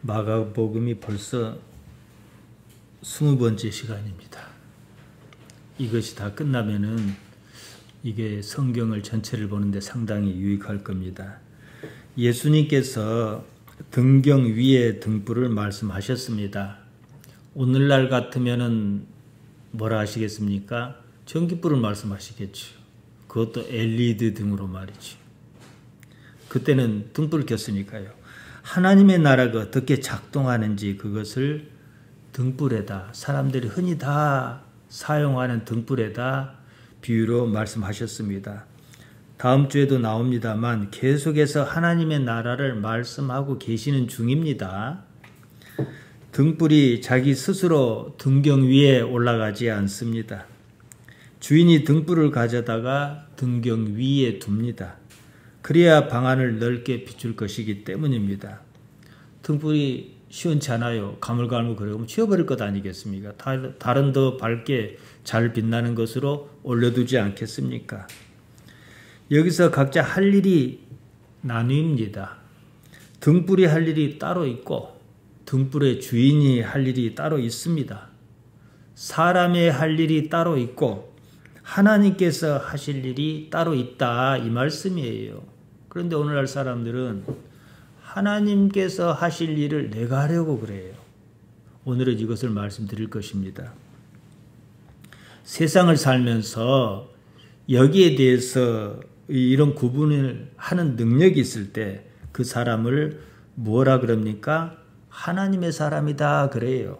마가복음이 벌써 20번째 시간입니다. 이것이 다 끝나면은 이게 성경을 전체를 보는데 상당히 유익할 겁니다. 예수님께서 등경 위에 등불을 말씀하셨습니다. 오늘날 같으면은 뭐라 하시겠습니까? 전기불을 말씀하시겠죠. 그것도 LED 등으로 말이죠. 그때는 등불을 켰으니까요. 하나님의 나라가 어떻게 작동하는지 그것을 등불에다, 사람들이 흔히 다 사용하는 등불에다 비유로 말씀하셨습니다. 다음 주에도 나옵니다만 계속해서 하나님의 나라를 말씀하고 계시는 중입니다. 등불이 자기 스스로 등경 위에 올라가지 않습니다. 주인이 등불을 가져다가 등경 위에 둡니다. 그래야 방안을 넓게 비출 것이기 때문입니다. 등불이 시원찮아요. 가물가물거리면 치워버릴 것 아니겠습니까? 다른 더 밝게 잘 빛나는 것으로 올려두지 않겠습니까? 여기서 각자 할 일이 나뉩니다. 등불이 할 일이 따로 있고 등불의 주인이 할 일이 따로 있습니다. 사람의 할 일이 따로 있고 하나님께서 하실 일이 따로 있다 이 말씀이에요. 그런데 오늘날 사람들은 하나님께서 하실 일을 내가 하려고 그래요. 오늘은 이것을 말씀드릴 것입니다. 세상을 살면서 여기에 대해서 이런 구분을 하는 능력이 있을 때 그 사람을 뭐라 그럽니까? 하나님의 사람이다 그래요.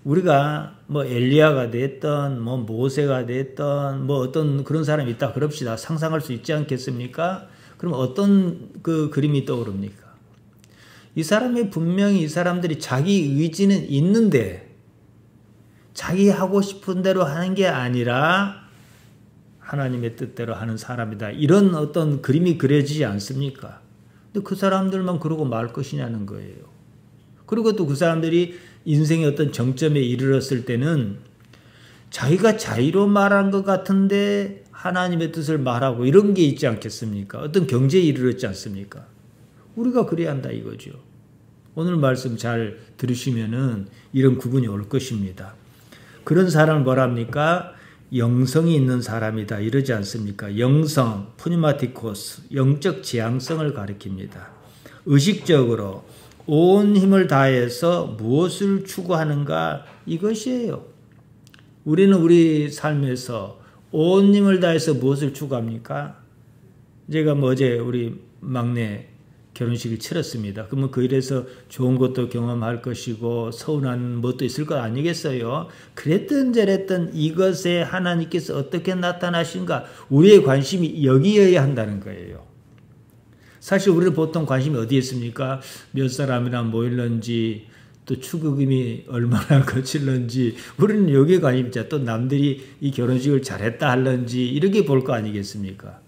우리가 뭐 엘리야가 됐던 뭐 모세가 됐던 뭐 어떤 그런 사람이 있다 그럽시다. 상상할 수 있지 않겠습니까? 그럼 어떤 그 그림이 떠오릅니까? 이 사람이 분명히 이 사람들이 자기 의지는 있는데 자기 하고 싶은 대로 하는 게 아니라 하나님의 뜻대로 하는 사람이다. 이런 어떤 그림이 그려지지 않습니까? 근데 그 사람들만 그러고 말 것이냐는 거예요. 그리고 또 그 사람들이 인생의 어떤 정점에 이르렀을 때는 자기가 자의로 말한 것 같은데 하나님의 뜻을 말하고 이런 게 있지 않겠습니까? 어떤 경제에 이르렀지 않습니까? 우리가 그래야 한다 이거죠. 오늘 말씀 잘 들으시면은 이런 구분이 올 것입니다. 그런 사람을 뭐라 합니까? 영성이 있는 사람이다 이러지 않습니까? 영성, 푸니마티코스, 영적 지향성을 가리킵니다. 의식적으로 온 힘을 다해서 무엇을 추구하는가 이것이에요. 우리는 우리 삶에서 온 힘을 다해서 무엇을 추구합니까? 제가 어제 우리 막내 결혼식을 치렀습니다. 그러면 그 일에서 좋은 것도 경험할 것이고 서운한 것도 있을 것 아니겠어요? 그랬든 저랬든 이것에 하나님께서 어떻게 나타나신가 우리의 관심이 여기여야 한다는 거예요. 사실 우리는 보통 관심이 어디에 있습니까? 몇 사람이나 모일런지 또 축의금이 얼마나 거칠런지 우리는 여기에 관심이 있죠. 또 남들이 이 결혼식을 잘했다 할런지 이렇게 볼 거 아니겠습니까?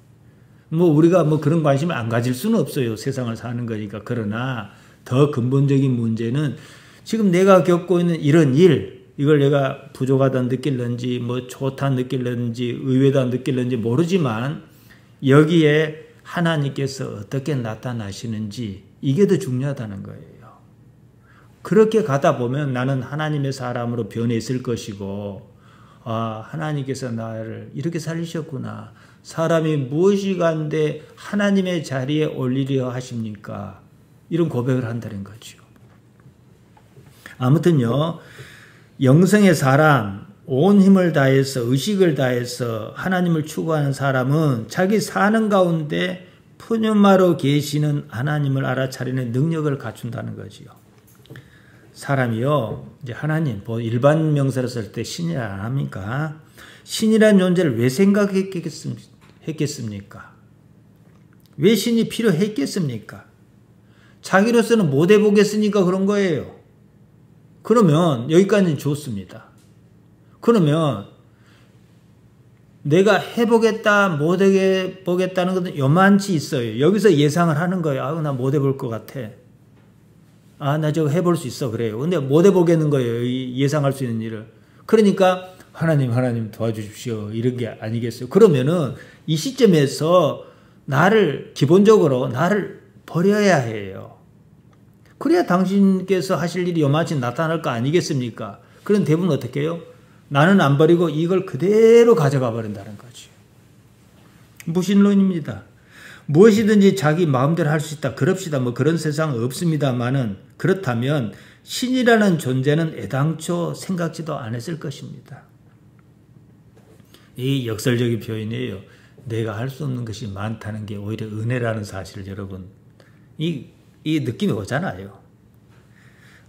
우리가 그런 관심을 안 가질 수는 없어요. 세상을 사는 거니까. 그러나 더 근본적인 문제는 지금 내가 겪고 있는 이런 일, 이걸 내가 부족하다 느낄런지, 좋다 느낄런지, 의외다 느낄런지 모르지만 여기에 하나님께서 어떻게 나타나시는지 이게 더 중요하다는 거예요. 그렇게 가다 보면 나는 하나님의 사람으로 변해 있을 것이고, 하나님께서 나를 이렇게 살리셨구나. 사람이 무엇이 간데 하나님의 자리에 올리려 하십니까? 이런 고백을 한다는 거죠. 아무튼요, 영성의 사람, 온 힘을 다해서 의식을 다해서 하나님을 추구하는 사람은 자기 사는 가운데 푸뉴마로 계시는 하나님을 알아차리는 능력을 갖춘다는 거지요. 사람이요, 이제 하나님, 일반 명사를 쓸 때 신이라 안 합니까? 신이라는 존재를 왜 생각했겠습니까? 왜 신이 필요했겠습니까? 자기로서는 못 해보겠으니까 그런 거예요. 그러면 여기까지는 좋습니다. 그러면 내가 해보겠다 못 해보겠다는 것은 요만치 있어요. 여기서 예상을 하는 거예요. 나 못 해볼 것 같아. 나 저거 해볼 수 있어 그래요. 근데 못 해보겠는 거예요. 예상할 수 있는 일을. 그러니까 하나님 도와주십시오. 이런 게 아니겠어요. 그러면은 이 시점에서 기본적으로 나를 버려야 해요. 그래야 당신께서 하실 일이 요마치 나타날 거 아니겠습니까? 그런 대부분 어떻게 해요? 나는 안 버리고 이걸 그대로 가져가 버린다는 거죠. 무신론입니다. 무엇이든지 자기 마음대로 할 수 있다. 그럽시다. 뭐 그런 세상 없습니다만은 그렇다면 신이라는 존재는 애당초 생각지도 않았을 것입니다. 이 역설적인 표현이에요. 내가 할 수 없는 것이 많다는 게 오히려 은혜라는 사실을 여러분 이 느낌이 오잖아요.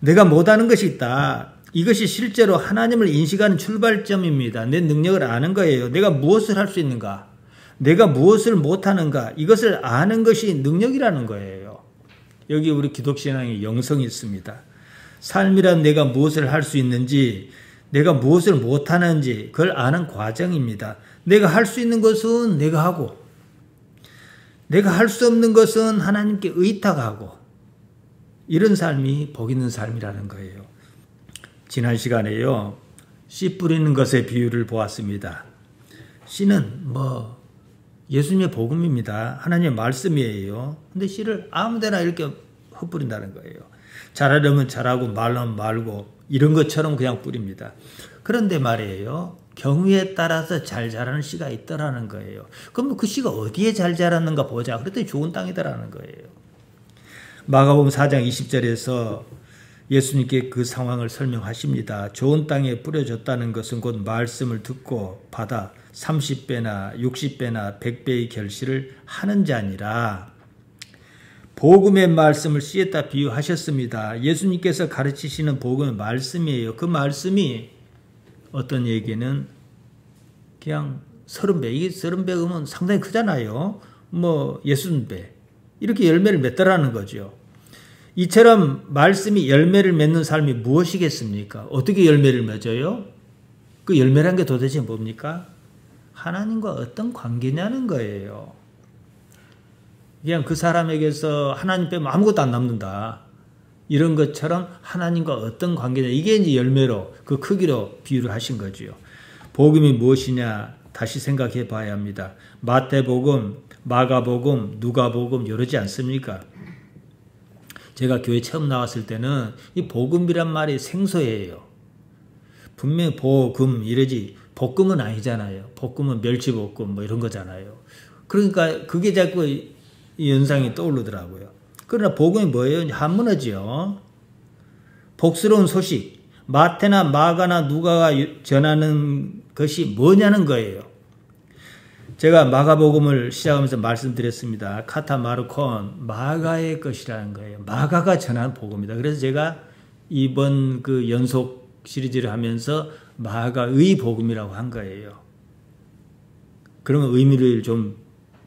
내가 못하는 것이 있다. 이것이 실제로 하나님을 인식하는 출발점입니다. 내 능력을 아는 거예요. 내가 무엇을 할 수 있는가? 내가 무엇을 못하는가? 이것을 아는 것이 능력이라는 거예요. 여기 우리 기독신앙의 영성이 있습니다. 삶이란 내가 무엇을 할 수 있는지, 내가 무엇을 못하는지 그걸 아는 과정입니다. 내가 할 수 있는 것은 내가 하고, 내가 할 수 없는 것은 하나님께 의탁하고, 이런 삶이 복 있는 삶이라는 거예요. 지난 시간에요, 씨 뿌리는 것의 비유를 보았습니다. 씨는 예수님의 복음입니다. 하나님의 말씀이에요. 근데 씨를 아무데나 이렇게 흩뿌린다는 거예요. 자라려면 자라고 말라면 말고 이런 것처럼 그냥 뿌립니다. 그런데 말이에요, 경우에 따라서 잘 자라는 씨가 있더라는 거예요. 그럼 그 씨가 어디에 잘 자랐는가 보자. 그랬더니 좋은 땅이더라는 거예요. 마가복음 4장 20절에서 예수님께 그 상황을 설명하십니다. 좋은 땅에 뿌려졌다는 것은 곧 말씀을 듣고 받아 30배나 60배나 100배의 결실을 하는 자니라. 복음의 말씀을 씨에다 비유하셨습니다. 예수님께서 가르치시는 복음의 말씀이에요. 그 말씀이 어떤 얘기는 그냥 30배, 이게 30배면 상당히 크잖아요. 60배. 이렇게 열매를 맺더라는 거죠. 이처럼 말씀이 열매를 맺는 삶이 무엇이겠습니까? 어떻게 열매를 맺어요? 그 열매란 게 도대체 뭡니까? 하나님과 어떤 관계냐는 거예요. 그냥 그 사람에게서 하나님 빼면 아무것도 안 남는다. 이런 것처럼 하나님과 어떤 관계냐. 이게 이제 열매로 그 크기로 비유를 하신 거죠. 복음이 무엇이냐 다시 생각해 봐야 합니다. 마태복음, 마가복음, 누가복음 이러지 않습니까? 제가 교회 처음 나왔을 때는 이 복음이란 말이 생소해요. 분명히 복음 이러지 볶음은 아니잖아요. 볶음은 멸치볶음 이런 거잖아요. 그러니까 그게 자꾸 이 연상이 떠오르더라고요. 그러나 복음이 뭐예요? 한문어지요. 복스러운 소식. 마태나 마가나 누가가 전하는 것이 뭐냐는 거예요. 제가 마가복음을 시작하면서 말씀드렸습니다. 카타마르콘, 마가의 것이라는 거예요. 마가가 전하는 복음이다. 그래서 제가 이번 그 연속 시리즈를 하면서 마가의 복음이라고 한 거예요. 그러면 의미를 좀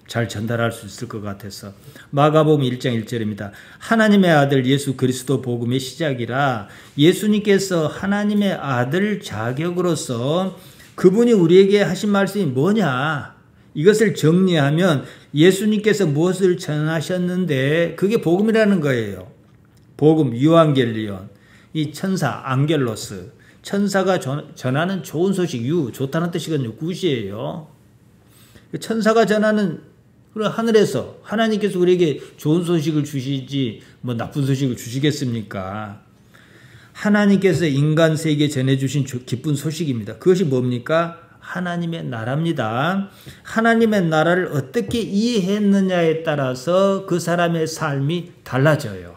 잘 전달할 수 있을 것 같아서. 마가복음 1장 1절입니다. 하나님의 아들 예수 그리스도 복음의 시작이라. 예수님께서 하나님의 아들 자격으로서 그분이 우리에게 하신 말씀이 뭐냐? 이것을 정리하면 예수님께서 무엇을 전하셨는데 그게 복음이라는 거예요. 복음, 유앙겔리온, 이 천사, 앙겔로스, 천사가 전하는 좋은 소식, 좋다는 뜻이거든요. 굿이에요. 천사가 전하는 하늘에서 하나님께서 우리에게 좋은 소식을 주시지 나쁜 소식을 주시겠습니까? 하나님께서 인간 세계에 전해주신 기쁜 소식입니다. 그것이 뭡니까? 하나님의 나라입니다. 하나님의 나라를 어떻게 이해했느냐에 따라서 그 사람의 삶이 달라져요.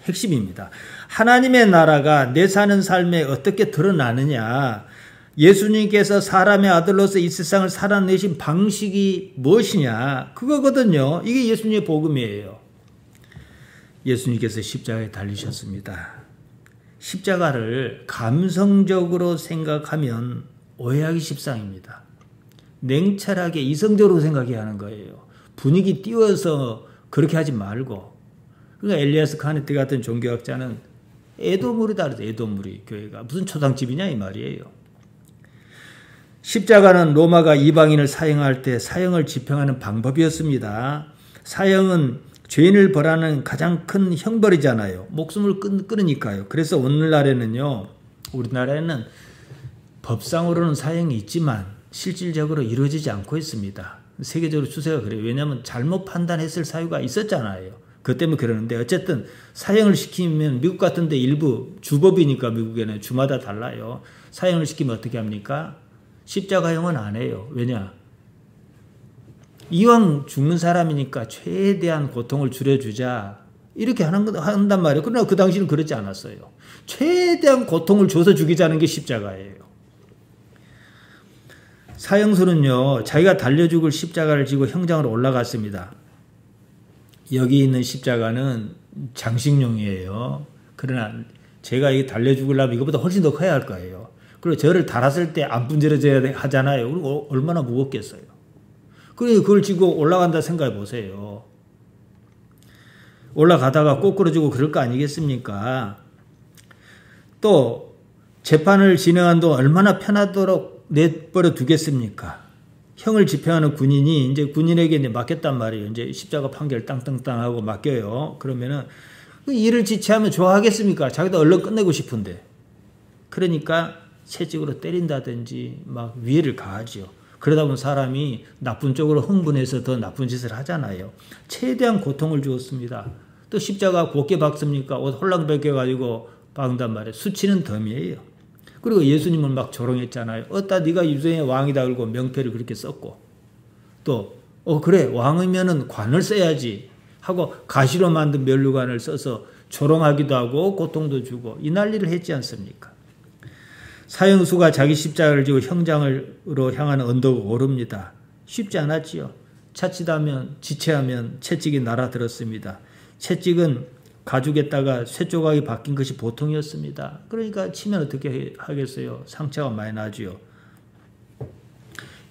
핵심입니다. 하나님의 나라가 내 사는 삶에 어떻게 드러나느냐. 예수님께서 사람의 아들로서 이 세상을 살아내신 방식이 무엇이냐. 그거거든요. 이게 예수님의 복음이에요. 예수님께서 십자가에 달리셨습니다. 십자가를 감성적으로 생각하면 오해하기 십상입니다. 냉철하게 이성적으로 생각해야 하는 거예요. 분위기 띄워서 그렇게 하지 말고. 그러니까 엘리아스 카네트 같은 종교학자는 애도물이다 그래서 애도물이 교회가 무슨 초상집이냐 이 말이에요. 십자가는 로마가 이방인을 사형할 때 사형을 집행하는 방법이었습니다. 사형은 죄인을 벌하는 가장 큰 형벌이잖아요. 목숨을 끊으니까요. 그래서 오늘날에는요, 우리나라에는 법상으로는 사형이 있지만 실질적으로 이루어지지 않고 있습니다. 세계적으로 추세가 그래요. 왜냐하면 잘못 판단했을 사유가 있었잖아요. 그것 때문에 그러는데 어쨌든 사형을 시키면 미국 같은 데 일부 주법이니까 미국에는 주마다 달라요. 사형을 시키면 어떻게 합니까? 십자가형은 안 해요. 왜냐? 이왕 죽는 사람이니까 최대한 고통을 줄여주자. 이렇게 한단 말이에요. 그러나 그 당시는 그렇지 않았어요. 최대한 고통을 줘서 죽이자는 게 십자가예요. 사형수는요, 자기가 달려 죽을 십자가를 지고 형장으로 올라갔습니다. 여기 있는 십자가는 장식용이에요. 그러나 제가 이 달려 죽으려면 이것보다 훨씬 더 커야 할 거예요. 그리고 저를 달았을 때 안 분질러져야 하잖아요. 그리고 얼마나 무겁겠어요. 그리고 그걸 지고 올라간다 생각해 보세요. 올라가다가 꼬꾸러지고 그럴 거 아니겠습니까? 또 재판을 진행한 동안 얼마나 편하도록 내버려 두겠습니까? 형을 집행하는 군인이 이제 군인에게 이제 맡겼단 말이에요. 이제 십자가 판결 땅땅땅 하고 맡겨요. 그러면은 그 일을 지체하면 좋아하겠습니까? 자기도 얼른 끝내고 싶은데. 그러니까 채찍으로 때린다든지 막 위해를 가하죠. 그러다 보면 사람이 나쁜 쪽으로 흥분해서 더 나쁜 짓을 하잖아요. 최대한 고통을 주었습니다. 또 십자가 곱게 박습니까? 옷 홀랑 벗겨가지고 박는단 말이에요. 수치는 덤이에요. 그리고 예수님은 막 조롱했잖아요. 어따 네가 유대인의 왕이다 그러고 명패를 그렇게 썼고 또 그래 왕이면은 관을 써야지 하고 가시로 만든 면류관을 써서 조롱하기도 하고 고통도 주고 이 난리를 했지 않습니까? 사형수가 자기 십자가를 지고 형장으로 향하는 언덕을 오릅니다. 쉽지 않았지요. 자칫하면 지체하면 채찍이 날아들었습니다. 채찍은 가죽에다가 쇠조각이 박힌 것이 보통이었습니다. 그러니까 치면 어떻게 하겠어요? 상처가 많이 나지요.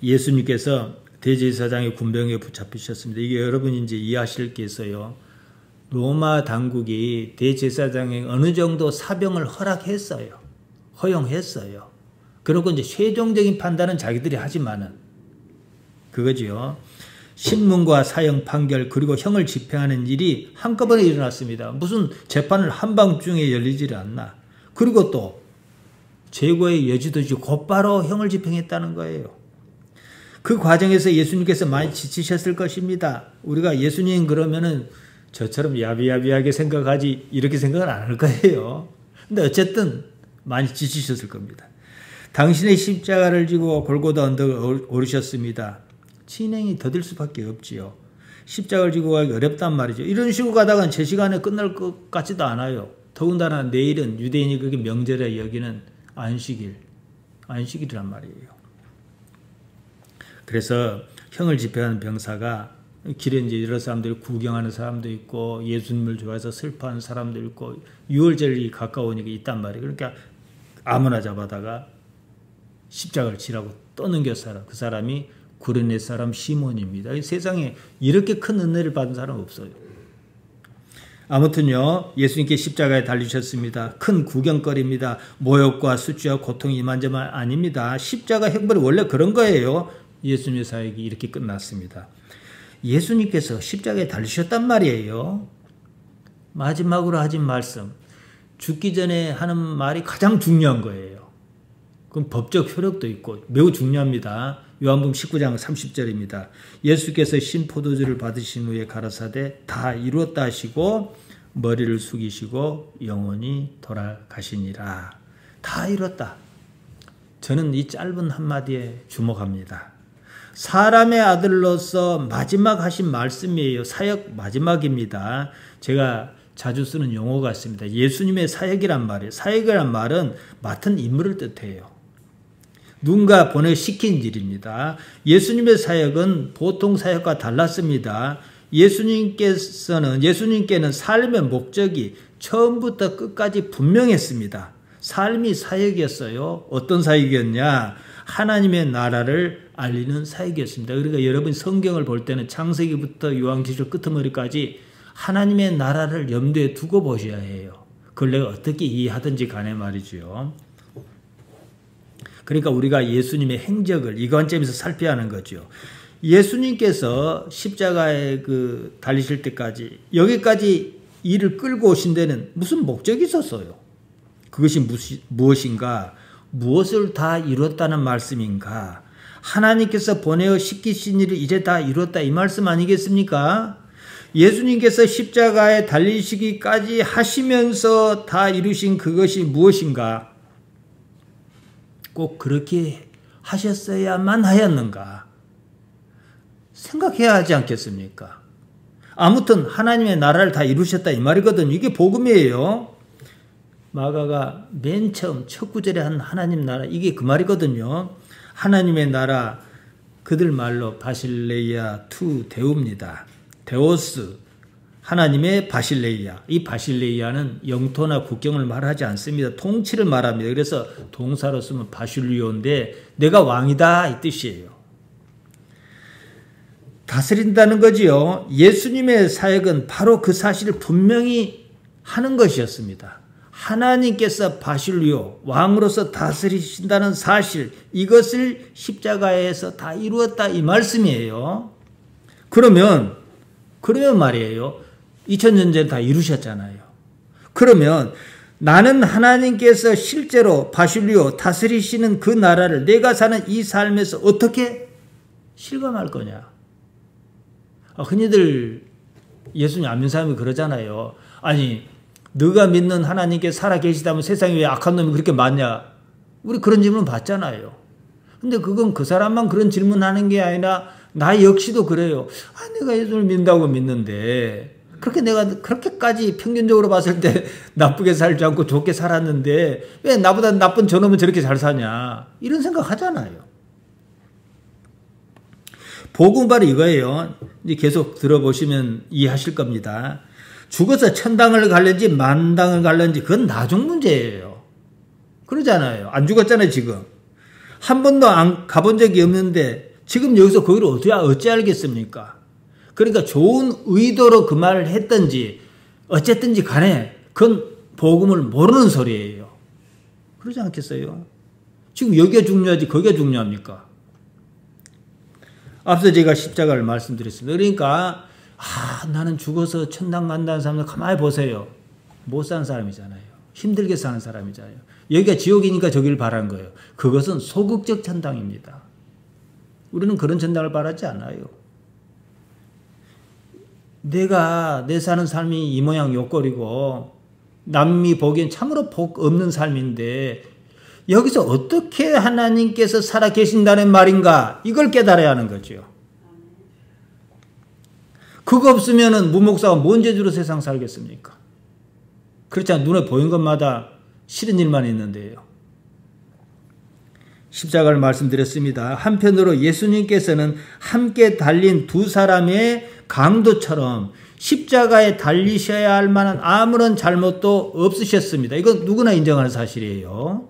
예수님께서 대제사장의 군병에 붙잡히셨습니다. 이게 여러분이 이제 이해하실 게 있어요. 로마 당국이 대제사장에 어느 정도 사병을 허락했어요. 허용했어요. 그리고 이제 최종적인 판단은 자기들이 하지만은 그거지요. 신문과 사형 판결 그리고 형을 집행하는 일이 한꺼번에 일어났습니다. 무슨 재판을 한밤중에 열리지를 않나. 그리고 또 제거의 여지도 없이 곧바로 형을 집행했다는 거예요. 그 과정에서 예수님께서 많이 지치셨을 것입니다. 우리가 예수님 그러면은 저처럼 야비야비하게 생각하지 이렇게 생각은 안 할 거예요. 근데 어쨌든 많이 지치셨을 겁니다. 당신의 십자가를 지고 골고다 언덕을 오르셨습니다. 진행이 더딜 수밖에 없지요. 십자가를 지고 가기 어렵단 말이죠. 이런 식으로 가다가 제 시간에 끝날 것 같지도 않아요. 더군다나 내일은 유대인이 그게 명절에 여기는 안식일이란 말이에요. 그래서 형을 집행하는 병사가 길에 이제 여러 사람들이 구경하는 사람도 있고 예수님을 좋아해서 슬퍼하는 사람도 있고 유월절이 가까우니까 있단 말이에요. 그러니까 아무나 잡아다가 십자가를 지라고 떠넘겼어요. 그 사람이 구레네 사람 시몬입니다. 세상에 이렇게 큰 은혜를 받은 사람 없어요. 아무튼요, 예수님께 십자가에 달리셨습니다. 큰 구경거리입니다. 모욕과 수치와 고통이 이만저만 아닙니다. 십자가 형벌이 원래 그런 거예요. 예수님의 사역이 이렇게 끝났습니다. 예수님께서 십자가에 달리셨단 말이에요. 마지막으로 하신 말씀, 죽기 전에 하는 말이 가장 중요한 거예요. 그럼 법적 효력도 있고 매우 중요합니다. 요한복음 19장 30절입니다. 예수께서 신포도주를 받으신 후에 가라사대 다 이루었다 하시고 머리를 숙이시고 영원히 돌아가시니라. 다 이뤘다. 저는 이 짧은 한마디에 주목합니다. 사람의 아들로서 마지막 하신 말씀이에요. 사역 마지막입니다. 제가 자주 쓰는 용어가 있습니다. 예수님의 사역이란 말이에요. 사역이란 말은 맡은 임무를 뜻해요. 누군가 보내시킨 일입니다. 예수님의 사역은 보통 사역과 달랐습니다. 예수님께는 삶의 목적이 처음부터 끝까지 분명했습니다. 삶이 사역이었어요. 어떤 사역이었냐? 하나님의 나라를 알리는 사역이었습니다. 그러니까 여러분 성경을 볼 때는 창세기부터 요한계시록 끄트머리까지 하나님의 나라를 염두에 두고 보셔야 해요. 그걸 내가 어떻게 이해하든지 간에 말이죠. 그러니까 우리가 예수님의 행적을 이 관점에서 살펴야 하는 거죠. 예수님께서 십자가에 달리실 때까지 여기까지 일을 끌고 오신 데는 무슨 목적이 있었어요. 그것이 무엇인가? 무엇을 다 이뤘다는 말씀인가? 하나님께서 보내어 시키신 일을 이제 다 이뤘다 이 말씀 아니겠습니까? 예수님께서 십자가에 달리시기까지 하시면서 다 이루신 그것이 무엇인가? 꼭 그렇게 하셨어야만 하였는가? 생각해야 하지 않겠습니까? 아무튼 하나님의 나라를 다 이루셨다 이 말이거든요. 이게 복음이에요. 마가가 맨 처음 첫 구절에 한 하나님 나라, 이게 그 말이거든요. 하나님의 나라, 그들 말로 바실레이아 투 데우입니다. 데오스, 하나님의 바실레이아. 이 바실레이아는 영토나 국경을 말하지 않습니다. 통치를 말합니다. 그래서 동사로 쓰면 바실리오인데 내가 왕이다 이 뜻이에요. 다스린다는 거지요. 예수님의 사역은 바로 그 사실을 분명히 하는 것이었습니다. 하나님께서 바실리오, 왕으로서 다스리신다는 사실, 이것을 십자가에서 다 이루었다 이 말씀이에요. 그러면 말이에요. 2000년 전에 다 이루셨잖아요. 그러면 나는 하나님께서 실제로 바실리오 다스리시는 그 나라를 내가 사는 이 삶에서 어떻게 실감할 거냐? 흔히들 예수님 안 믿는 사람이 그러잖아요. 아니, 너가 믿는 하나님께 살아 계시다면 세상에 왜 악한 놈이 그렇게 많냐? 우리 그런 질문 받잖아요. 근데 그건 그 사람만 그런 질문하는 게 아니라 나 역시도 그래요. 내가 예수를 믿는다고 믿는데 그렇게 내가 그렇게까지 평균적으로 봤을 때 나쁘게 살지 않고 좋게 살았는데 왜 나보다 나쁜 저놈은 저렇게 잘 사냐? 이런 생각 하잖아요. 복음은 바로 이거예요. 이제 계속 들어보시면 이해하실 겁니다. 죽어서 천당을 갈는지 만당을 갈는지 그건 나중 문제예요. 그러잖아요. 안 죽었잖아요, 지금. 한 번도 안 가본 적이 없는데 지금 여기서 거기를 어찌 알겠습니까? 그러니까 좋은 의도로 그 말을 했든지 어쨌든지 간에 그건 복음을 모르는 소리예요. 그러지 않겠어요? 지금 여기가 중요하지 거기가 중요합니까? 앞서 제가 십자가를 말씀드렸습니다. 그러니까 나는 죽어서 천당 간다는 사람들 가만히 보세요. 못 사는 사람이잖아요. 힘들게 사는 사람이잖아요. 여기가 지옥이니까 저기를 바라는 거예요. 그것은 소극적 천당입니다. 우리는 그런 천당을 바라지 않아요. 내 사는 삶이 이 모양 요꼴이고 남이 보기엔 참으로 복 없는 삶인데 여기서 어떻게 하나님께서 살아 계신다는 말인가? 이걸 깨달아야 하는 거죠. 그거 없으면은 무목사가 뭔 재주로 세상 살겠습니까? 그렇지 눈에 보이는 것마다 싫은 일만 있는데요. 십자가를 말씀드렸습니다. 한편으로 예수님께서는 함께 달린 두 사람의 강도처럼 십자가에 달리셔야 할 만한 아무런 잘못도 없으셨습니다. 이건 누구나 인정하는 사실이에요.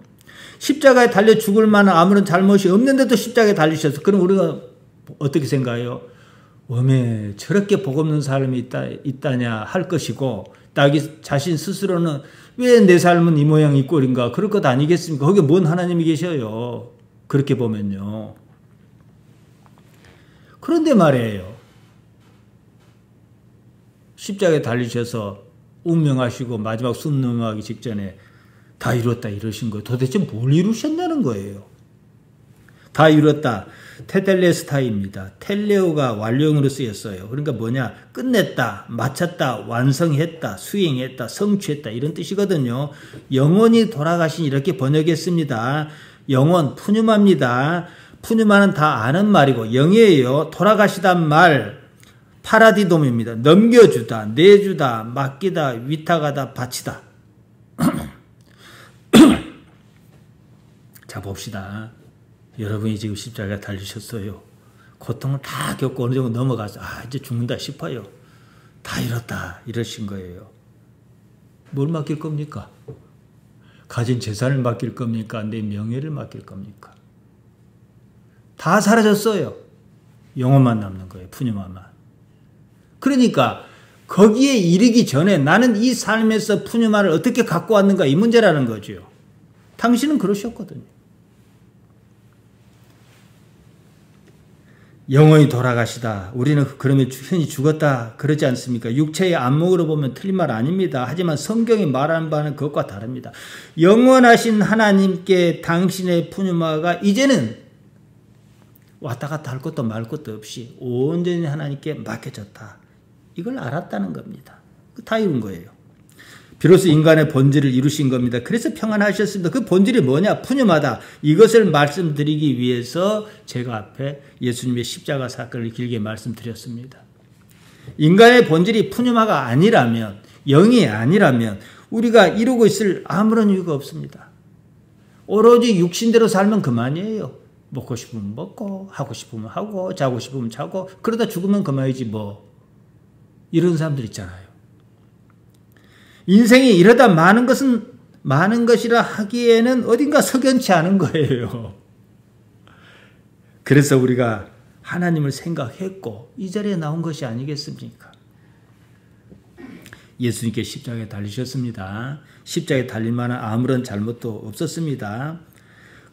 십자가에 달려 죽을 만한 아무런 잘못이 없는데도 십자가에 달리셔서 그럼 우리가 어떻게 생각해요? 왜 저렇게 복 없는 사람이 있다냐 할 것이고 자기 자신 스스로는 왜 내 삶은 이 모양 이 꼴인가 그럴 것 아니겠습니까? 거기에 뭔 하나님이 계셔요. 그렇게 보면요. 그런데 말이에요. 십자가에 달리셔서 운명하시고 마지막 숨 넘어가기 직전에 다 이뤘다 이러신 거예요. 도대체 뭘 이루셨냐는 거예요. 다 이뤘다. 테텔레스타입니다. 텔레오가 완료형으로 쓰였어요. 그러니까 뭐냐? 끝냈다, 마쳤다, 완성했다, 수행했다, 성취했다 이런 뜻이거든요. 영원히 돌아가신 이렇게 번역했습니다. 영원, 푸뉴마입니다. 푸뉴마는 다 아는 말이고 영이에요. 돌아가시단 말 파라디돔입니다. 넘겨주다, 내주다, 맡기다, 위탁하다, 바치다. 자 봅시다. 여러분이 지금 십자가에 달리셨어요. 고통을 다 겪고 어느 정도 넘어가서 이제 죽는다 싶어요. 다 이뤘다 이러신 거예요. 뭘 맡길 겁니까? 가진 재산을 맡길 겁니까? 내 명예를 맡길 겁니까? 다 사라졌어요. 영혼만 남는 거예요. 푸뉴마만. 그러니까 거기에 이르기 전에 나는 이 삶에서 푸뉴마를 어떻게 갖고 왔는가 이 문제라는 거죠. 당신은 그러셨거든요. 영원히 돌아가시다. 우리는 그러면 흔히 죽었다 그러지 않습니까? 육체의 안목으로 보면 틀린 말 아닙니다. 하지만 성경이 말하는 바는 그것과 다릅니다. 영원하신 하나님께 당신의 푸뉴마가 이제는 왔다 갔다 할 것도 말 것도 없이 온전히 하나님께 맡겨졌다. 이걸 알았다는 겁니다. 다 이룬 거예요. 비로소 인간의 본질을 이루신 겁니다. 그래서 평안하셨습니다. 그 본질이 뭐냐? 푸념하다. 이것을 말씀드리기 위해서 제가 앞에 예수님의 십자가 사건을 길게 말씀드렸습니다. 인간의 본질이 푸념화가 아니라면, 영이 아니라면 우리가 이루고 있을 아무런 이유가 없습니다. 오로지 육신대로 살면 그만이에요. 먹고 싶으면 먹고, 하고 싶으면 하고, 자고 싶으면 자고, 그러다 죽으면 그만이지 뭐. 이런 사람들 있잖아요. 인생이 이러다 많은 것이라 하기에는 어딘가 석연치 않은 거예요. 그래서 우리가 하나님을 생각했고 이 자리에 나온 것이 아니겠습니까? 예수님께 십자가에 달리셨습니다. 십자가에 달릴 만한 아무런 잘못도 없었습니다.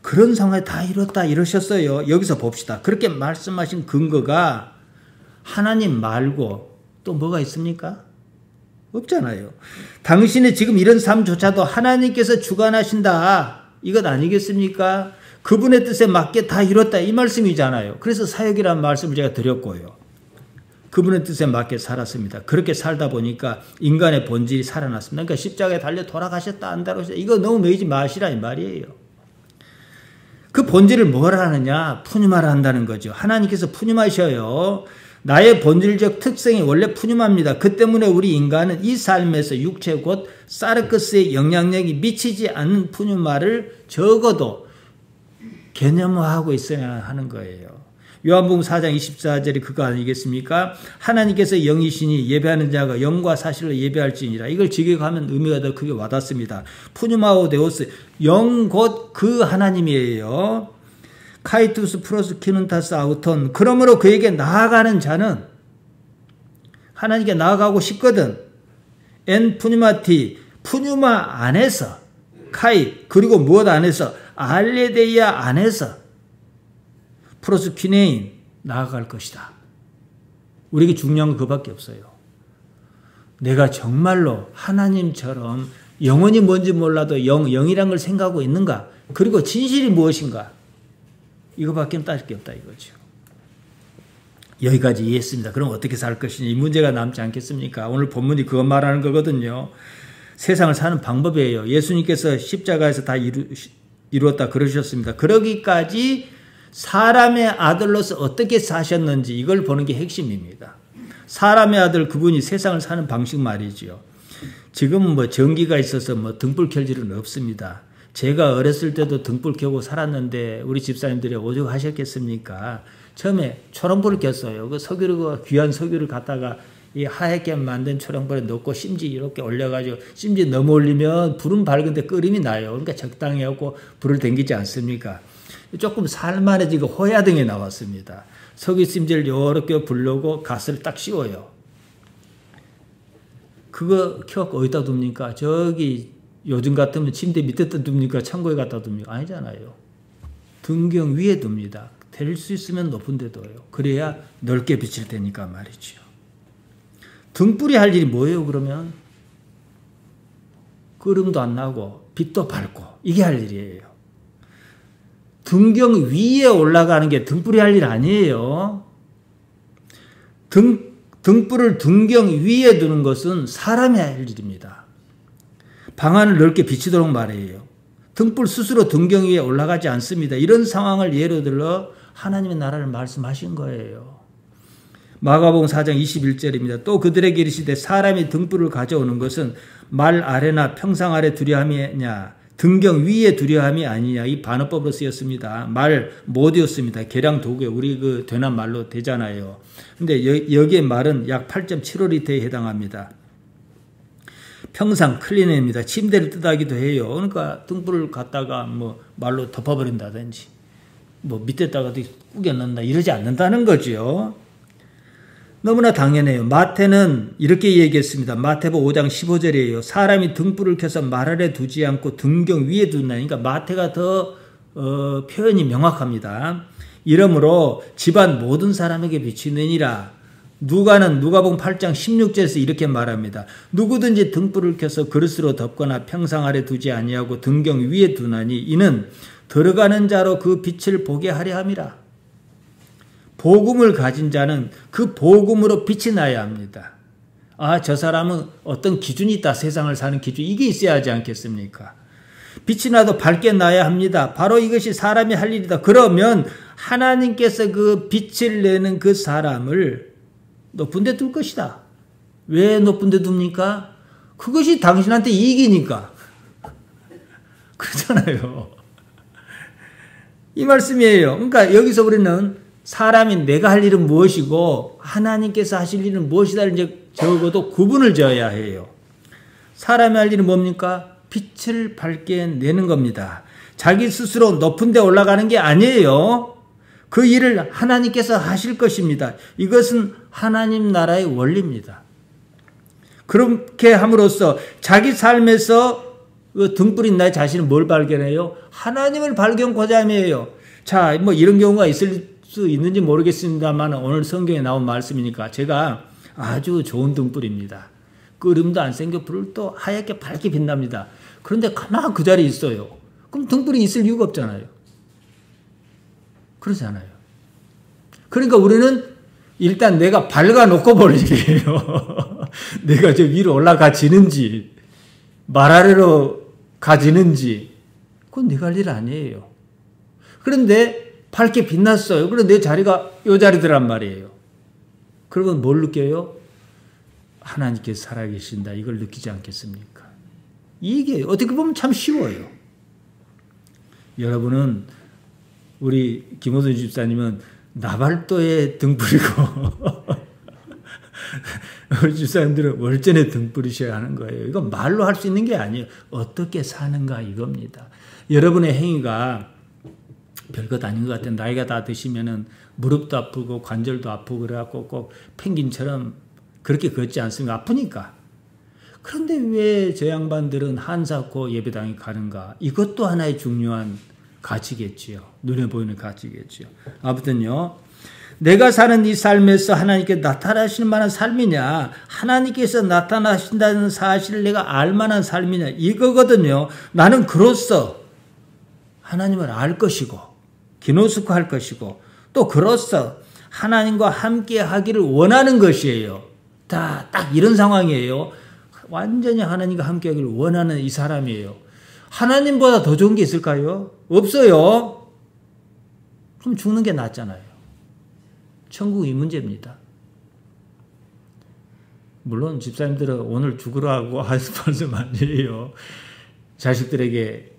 그런 상황에 다 이뤘다 이러셨어요. 여기서 봅시다. 그렇게 말씀하신 근거가 하나님 말고 또 뭐가 있습니까? 없잖아요. 당신의 지금 이런 삶조차도 하나님께서 주관하신다. 이것 아니겠습니까? 그분의 뜻에 맞게 다 이뤘다. 이 말씀이잖아요. 그래서 사역이라는 말씀을 제가 드렸고요. 그분의 뜻에 맞게 살았습니다. 그렇게 살다 보니까 인간의 본질이 살아났습니다. 그러니까 십자가에 달려 돌아가셨다 안다고 이거 너무 매이지 마시라 이 말이에요. 그 본질을 뭘 하느냐? 푸념하라 한다는 거죠. 하나님께서 푸념하셔요. 나의 본질적 특성이 원래 푸념합니다. 그 때문에 우리 인간은 이 삶에서 육체 곧 사르크스의 영향력이 미치지 않는 푸념화를 적어도 개념화하고 있어야 하는 거예요. 요한복음 4장 24절이 그거 아니겠습니까? 하나님께서 영이시니 예배하는 자가 영과 사실로 예배할지니라. 이걸 직역하면 의미가 더 크게 와닿습니다. 푸뉴마오 데오스, 영 곧 그 하나님이에요. 카이투스 프로스 키눈타스 아우톤. 그러므로 그에게 나아가는 자는 하나님께 나아가고 싶거든. 엔 푸뉴마티, 푸뉴마 안에서, 카이, 그리고 무엇 안에서, 알레데이아 안에서 프로스 퀴네인 나아갈 것이다. 우리에게 중요한 건 그밖에 없어요. 내가 정말로 하나님처럼 영혼이 뭔지 몰라도 영이란 걸 생각하고 있는가? 그리고 진실이 무엇인가? 이거밖에 따질 게 없다 이거죠. 여기까지 이해했습니다. 그럼 어떻게 살 것이냐? 이 문제가 남지 않겠습니까? 오늘 본문이 그거 말하는 거거든요. 세상을 사는 방법이에요. 예수님께서 십자가에서 다 이루었다 그러셨습니다. 그러기까지 사람의 아들로서 어떻게 사셨는지 이걸 보는 게 핵심입니다. 사람의 아들 그분이 세상을 사는 방식 말이죠. 지금은 뭐 전기가 있어서 뭐 등불 켤 일은 없습니다. 제가 어렸을 때도 등불 켜고 살았는데 우리 집사님들이 오죽하셨겠습니까? 처음에 초롱불을 켰어요. 그 석유를, 귀한 석유를 갖다가 이 하얗게 만든 초롱불에 넣고 심지 이렇게 올려가지고 심지 너무 올리면 불은 밝은데 끓음이 나요. 그러니까 적당히 하고 불을 당기지 않습니까? 조금 살만해지고 호야등이 나왔습니다. 석유 심지를 이렇게 불려고 가스를 딱 씌워요. 그거 켜갖고 어디다 둡니까? 저기 요즘 같으면 침대 밑에다 둡니까? 창고에 갖다 둡니까? 아니잖아요. 등경 위에 둡니다. 될 수 있으면 높은 데 둬요. 그래야 넓게 비칠 테니까 말이죠. 등불이 할 일이 뭐예요 그러면? 끓음도 안 나고 빛도 밝고 이게 할 일이에요. 등경 위에 올라가는 게 등불이 할 일 아니에요. 등불을 등경 위에 두는 것은 사람이 할 일입니다. 방안을 넓게 비치도록 말이에요. 등불 스스로 등경 위에 올라가지 않습니다. 이런 상황을 예로 들어 하나님의 나라를 말씀하신 거예요. 마가복음 4장 21절입니다. 또 그들에게 이르시되 사람이 등불을 가져오는 것은 말 아래나 평상 아래 두려 함이냐 등경 위에 두려함이 아니냐. 이 반어법으로 쓰였습니다. 말 못이었습니다. 계량 도구에 우리 그 되난 말로 되잖아요. 근데 여기에 말은 약 8.75리터에 해당합니다. 평상 클리너입니다. 침대를 뜨다기도 해요. 그러니까 등불을 갖다가 뭐 말로 덮어버린다든지 뭐 밑에다가도 꾸겨 넣는다 이러지 않는다는 거죠. 너무나 당연해요. 마태는 이렇게 얘기했습니다. 마태복음 5장 15절이에요. 사람이 등불을 켜서 말 아래 두지 않고 등경 위에 두나. 그러니까 마태가 더 표현이 명확합니다. 이러므로 집안 모든 사람에게 비치느니라. 누가는 누가복음 8장 16절에서 이렇게 말합니다. 누구든지 등불을 켜서 그릇으로 덮거나 평상 아래 두지 아니하고 등경 위에 두나니 이는 들어가는 자로 그 빛을 보게 하려 함이라. 복음을 가진 자는 그 복음으로 빛이 나야 합니다. 아, 저 사람은 어떤 기준이 있다. 세상을 사는 기준. 이게 있어야 하지 않겠습니까? 빛이 나도 밝게 나야 합니다. 바로 이것이 사람이 할 일이다. 그러면 하나님께서 그 빛을 내는 그 사람을 높은 데 둘 것이다. 왜 높은 데 둡니까? 그것이 당신한테 이익이니까. 그렇잖아요. 이 말씀이에요. 그러니까 여기서 우리는 사람이 내가 할 일은 무엇이고 하나님께서 하실 일은 무엇이다 이제 적어도 구분을 지어야 해요. 사람이 할 일은 뭡니까? 빛을 밝게 내는 겁니다. 자기 스스로 높은 데 올라가는 게 아니에요. 그 일을 하나님께서 하실 것입니다. 이것은 하나님 나라의 원리입니다. 그렇게 함으로써 자기 삶에서 등불인 나의 자신은 뭘 발견해요? 하나님을 발견하고자 함이에요. 자, 뭐 이런 경우가 있을 수 있는지 모르겠습니다만 오늘 성경에 나온 말씀이니까 제가 아주 좋은 등불입니다. 끄름도 안 생겨 불을 또 하얗게 밝게 빛납니다. 그런데 가만 그 자리에 있어요. 그럼 등불이 있을 이유가 없잖아요. 그렇지 않아요. 그러니까 우리는 일단 내가 밝아놓고 볼 일이에요. 내가 저 위로 올라가지는지 말 아래로 가지는지 그건 네가 할 일 아니에요. 그런데 밝게 빛났어요. 그런데 내 자리가 이 자리더란 말이에요. 그러면 뭘 느껴요? 하나님께서 살아계신다. 이걸 느끼지 않겠습니까? 이게 어떻게 보면 참 쉬워요. 여러분은 우리 김호선 집사님은 나발도의 등불이고 우리 집사님들은 월전의 등불이셔야 하는 거예요. 이건 말로 할 수 있는 게 아니에요. 어떻게 사는가 이겁니다. 여러분의 행위가 별것 아닌 것 같아요. 나이가 다 드시면은 무릎도 아프고 관절도 아프고 그래갖고 꼭 펭귄처럼 그렇게 걷지 않습니까? 아프니까. 그런데 왜 저 양반들은 한사코 예배당에 가는가? 이것도 하나의 중요한 가치겠지요. 눈에 보이는 가치겠지요. 아무튼요. 내가 사는 이 삶에서 하나님께 나타나실 만한 삶이냐, 하나님께서 나타나신다는 사실을 내가 알 만한 삶이냐, 이거거든요. 나는 그로써 하나님을 알 것이고 기노스코 할 것이고 또 그로써 하나님과 함께 하기를 원하는 것이에요. 딱 이런 상황이에요. 완전히 하나님과 함께 하기를 원하는 이 사람이에요. 하나님보다 더 좋은 게 있을까요? 없어요. 그럼 죽는 게 낫잖아요. 천국 이 문제입니다. 물론 집사님들은 오늘 죽으라고 하실 말씀 아니에요. 자식들에게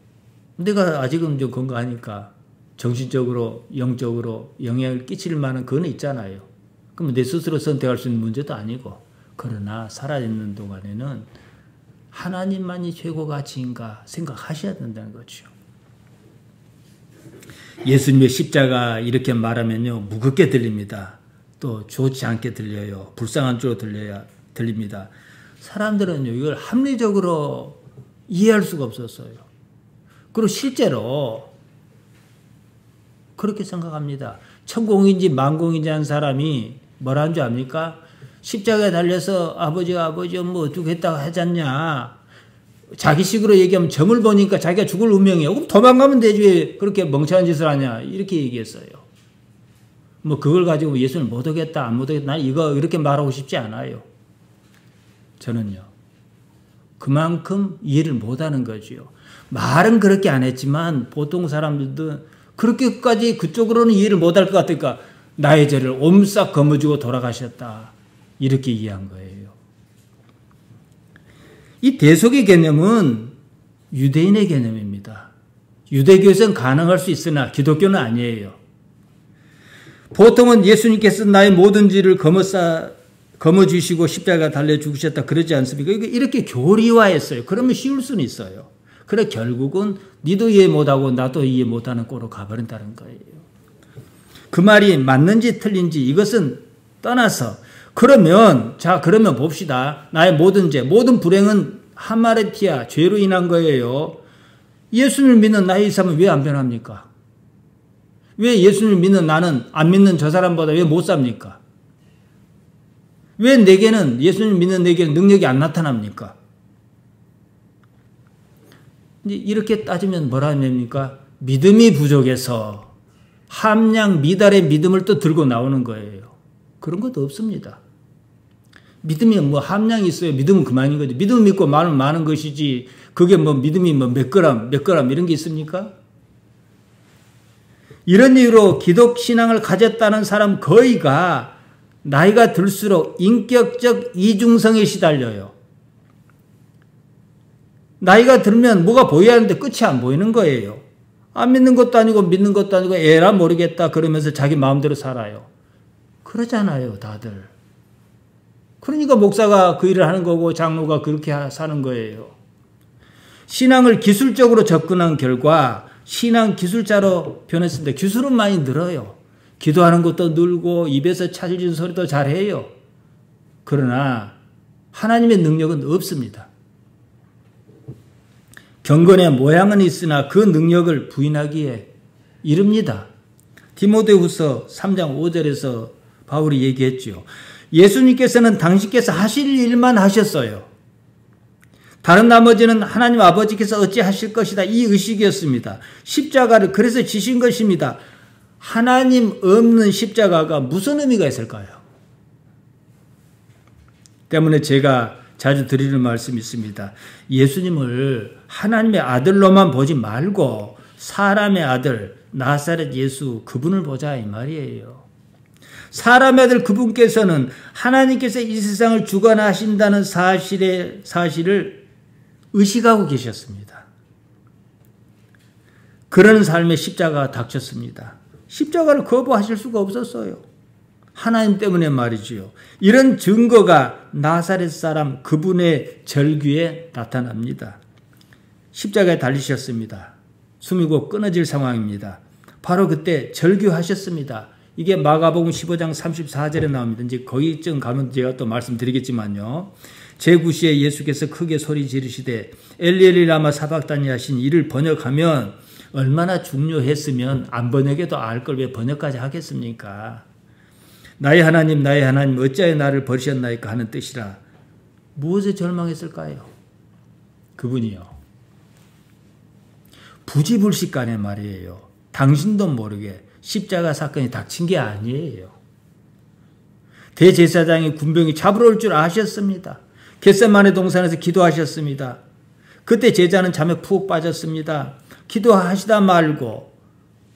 내가 아직은 좀 건강하니까 정신적으로 영적으로 영향을 끼칠 만한 그건 있잖아요. 그럼 내 스스로 선택할 수 있는 문제도 아니고, 그러나 살아있는 동안에는 하나님만이 최고 가치인가 생각하셔야 된다는 거죠. 예수님의 십자가 이렇게 말하면요 무겁게 들립니다. 또 좋지 않게 들려요. 불쌍한 쪽으로 들립니다. 사람들은요 이걸 합리적으로 이해할 수가 없었어요. 그리고 실제로 그렇게 생각합니다. 천공인지 만공인지 한 사람이 뭐라는 줄 압니까? 십자가에 달려서 아버지가 뭐 어떻게 했다고 하지 않냐. 자기식으로 얘기하면 점을 보니까 자기가 죽을 운명이에요. 그럼 도망가면 되지 왜 그렇게 멍청한 짓을 하냐. 이렇게 얘기했어요. 뭐 그걸 가지고 예수를 못 오겠다 안 못 오겠다. 난 이거 이렇게 말하고 싶지 않아요. 저는요. 그만큼 이해를 못하는 거지요. 말은 그렇게 안 했지만 보통 사람들도 그렇게까지 그쪽으로는 이해를 못할 것 같으니까 나의 죄를 옴싹 거머쥐고 돌아가셨다. 이렇게 이해한 거예요. 이 대속의 개념은 유대인의 개념입니다. 유대교에서는 가능할 수 있으나 기독교는 아니에요. 보통은 예수님께서 나의 모든 죄를 거머쥐시고 십자가 달려 죽으셨다 그러지 않습니까? 이렇게 교리화했어요. 그러면 쉬울 수는 있어요. 그래 결국은 니도 이해 못하고 나도 이해 못하는 꼴로 가버린다는 거예요. 그 말이 맞는지 틀린지 이것은 떠나서 그러면 봅시다. 나의 모든 죄, 모든 불행은 하마레티아, 죄로 인한 거예요. 예수님을 믿는 나의 삶은 왜 안 변합니까? 왜 예수님을 믿는 나는 안 믿는 저 사람보다 왜 못 삽니까? 왜 내게는 예수님을 믿는 내게는 능력이 안 나타납니까? 이렇게 따지면 뭐라 됩니까? 믿음이 부족해서 함량 미달의 믿음을 또 들고 나오는 거예요. 그런 것도 없습니다. 믿음이 뭐 함량이 있어요. 믿으면 그만인 거지. 믿음 믿고 말은 많은 것이지. 그게 뭐 믿음이 뭐 몇 그램 이런 게 있습니까? 이런 이유로 기독 신앙을 가졌다는 사람 거의가 나이가 들수록 인격적 이중성에 시달려요. 나이가 들면 뭐가 보여야 하는데 끝이 안 보이는 거예요. 안 믿는 것도 아니고 믿는 것도 아니고 에라 모르겠다 그러면서 자기 마음대로 살아요. 그러잖아요, 다들. 그러니까 목사가 그 일을 하는 거고 장로가 그렇게 사는 거예요. 신앙을 기술적으로 접근한 결과 신앙 기술자로 변했습니다. 기술은 많이 늘어요. 기도하는 것도 늘고 입에서 찾아지는 소리도 잘해요. 그러나 하나님의 능력은 없습니다. 경건의 모양은 있으나 그 능력을 부인하기에 이릅니다. 디모데후서 3장 5절에서 바울이 얘기했죠. 예수님께서는 당신께서 하실 일만 하셨어요. 다른 나머지는 하나님 아버지께서 어찌 하실 것이다. 이 의식이었습니다. 십자가를 그래서 지신 것입니다. 하나님 없는 십자가가 무슨 의미가 있을까요? 때문에 제가 자주 드리는 말씀이 있습니다. 예수님을 하나님의 아들로만 보지 말고 사람의 아들 나사렛 예수 그분을 보자 이 말이에요. 사람의 아들 그분께서는 하나님께서 이 세상을 주관하신다는 사실을 의식하고 계셨습니다. 그런 삶의 십자가가 닥쳤습니다. 십자가를 거부하실 수가 없었어요. 하나님 때문에 말이지요. 이런 증거가 나사렛 사람 그분의 절규에 나타납니다. 십자가에 달리셨습니다. 숨이 곧 끊어질 상황입니다. 바로 그때 절규하셨습니다. 이게 마가복음 15장 34절에 나옵니다. 이제 거기쯤 가면 제가 또 말씀드리겠지만요. 제9시에 예수께서 크게 소리 지르시되 엘리 엘리 라마 사박다니 하신 이를 번역하면 얼마나 중요했으면 안 번역해도 알 걸 왜 번역까지 하겠습니까? 나의 하나님 어찌하여 나를 버리셨나이까 하는 뜻이라. 무엇에 절망했을까요? 그분이요. 부지불식간에 말이에요. 당신도 모르게 십자가 사건이 닥친 게 아니에요. 대제사장이 군병이 잡으러 올 줄 아셨습니다. 겟세마네 동산에서 기도하셨습니다. 그때 제자는 잠에 푹 빠졌습니다. 기도하시다 말고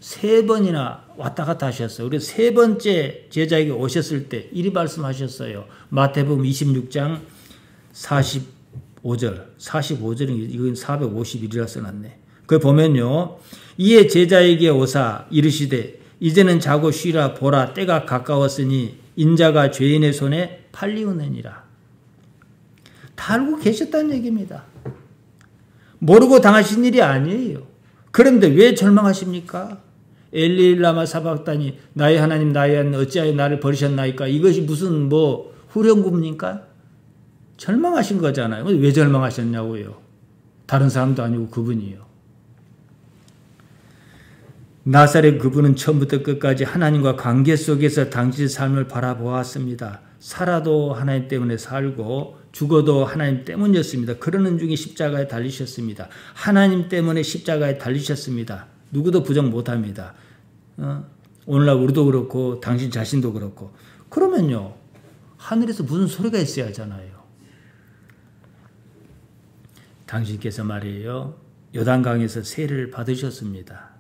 3번이나 왔다 갔다 하셨어요. 그래서 3번째 제자에게 오셨을 때 이리 말씀하셨어요. 마태복음 26장 45절은 이건 451이라 써놨네. 그걸 보면요. 이에 제자에게 오사 이르시되 이제는 자고 쉬라 보라 때가 가까웠으니 인자가 죄인의 손에 팔리우느니라. 다 알고 계셨다는 얘기입니다. 모르고 당하신 일이 아니에요. 그런데 왜 절망하십니까? 엘리 라마 사박다니 나의 하나님 어찌하여 나를 버리셨나이까? 이것이 무슨 후렴구입니까? 절망하신 거잖아요. 왜 절망하셨냐고요? 다른 사람도 아니고 그분이요. 나사렛 그분은 처음부터 끝까지 하나님과 관계 속에서 당신의 삶을 바라보았습니다. 살아도 하나님 때문에 살고 죽어도 하나님 때문이었습니다. 그러는 중에 십자가에 달리셨습니다. 하나님 때문에 십자가에 달리셨습니다. 누구도 부정 못합니다. 오늘날 우리도 그렇고 당신 자신도 그렇고. 그러면요. 하늘에서 무슨 소리가 있어야 하잖아요. 당신께서 말이에요. 요단강에서 세례를 받으셨습니다.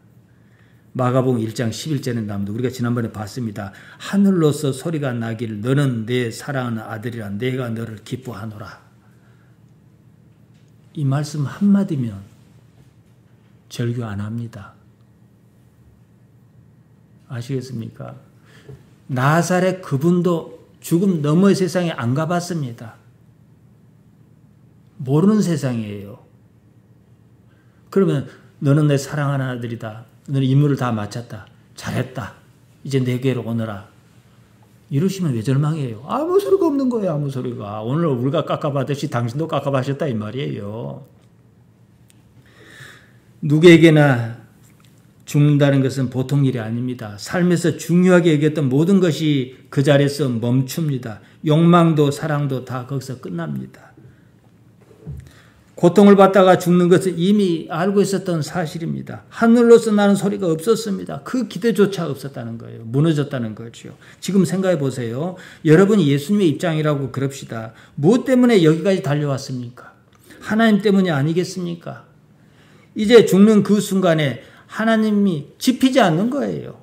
마가복음 1장 11절에 나옵니다. 우리가 지난번에 봤습니다. 하늘로서 소리가 나기를 너는 내 사랑하는 아들이라 내가 너를 기뻐하노라. 이 말씀 한마디면 절규 안 합니다. 아시겠습니까? 나사렛 그분도 죽음 너머의 세상에 안 가봤습니다. 모르는 세상이에요. 그러면 너는 내 사랑하는 아들이다. 너는 임무를 다 마쳤다. 잘했다. 이제 내게로 오너라. 이러시면 왜 절망해요? 아무 소리가 없는 거예요. 아무 소리가. 오늘 우리가 깎아받듯이 당신도 깎아받으셨다 이 말이에요. 누구에게나 죽는다는 것은 보통 일이 아닙니다. 삶에서 중요하게 여겼던 모든 것이 그 자리에서 멈춥니다. 욕망도 사랑도 다 거기서 끝납니다. 고통을 받다가 죽는 것을 이미 알고 있었던 사실입니다. 하늘로서 나는 소리가 없었습니다. 그 기대조차 없었다는 거예요. 무너졌다는 거죠. 지금 생각해 보세요. 여러분이 예수님의 입장이라고 그럽시다. 무엇 때문에 여기까지 달려왔습니까? 하나님 때문이 아니겠습니까? 이제 죽는 그 순간에 하나님이 짚히지 않는 거예요.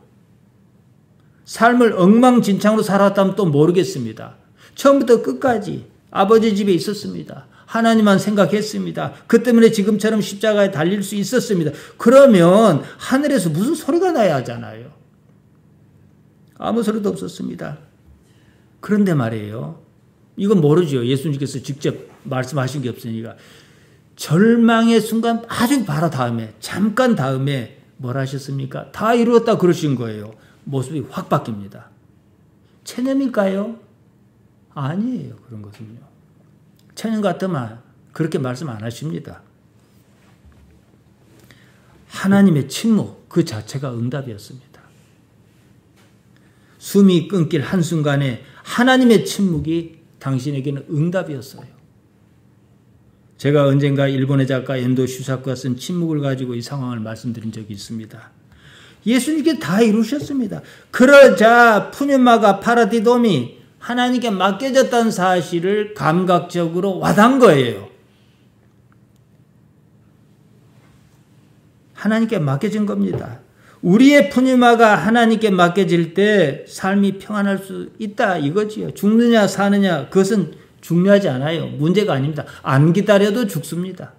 삶을 엉망진창으로 살았다면 또 모르겠습니다. 처음부터 끝까지 아버지 집에 있었습니다. 하나님만 생각했습니다. 그 때문에 지금처럼 십자가에 달릴 수 있었습니다. 그러면 하늘에서 무슨 소리가 나야 하잖아요. 아무 소리도 없었습니다. 그런데 말이에요. 이건 모르죠. 예수님께서 직접 말씀하신 게 없으니까. 절망의 순간 아주 바로 다음에 잠깐 다음에 뭘 하셨습니까? 다 이루었다 그러신 거예요. 모습이 확 바뀝니다. 체념일까요? 아니에요. 그런 것은요. 체념 같으면 그렇게 말씀 안 하십니다. 하나님의 침묵 그 자체가 응답이었습니다. 숨이 끊길 한순간에 하나님의 침묵이 당신에게는 응답이었어요. 제가 언젠가 일본의 작가 엔도 슈사쿠가 쓴 침묵을 가지고 이 상황을 말씀드린 적이 있습니다. 예수님께 다 이루셨습니다. 그러자 푸뉴마가 파라디돔이 하나님께 맡겨졌다는 사실을 감각적으로 와닿은 거예요. 하나님께 맡겨진 겁니다. 우리의 푸뉴마가 하나님께 맡겨질 때 삶이 평안할 수 있다 이거지요. 죽느냐 사느냐 그것은 중요하지 않아요. 문제가 아닙니다. 안 기다려도 죽습니다.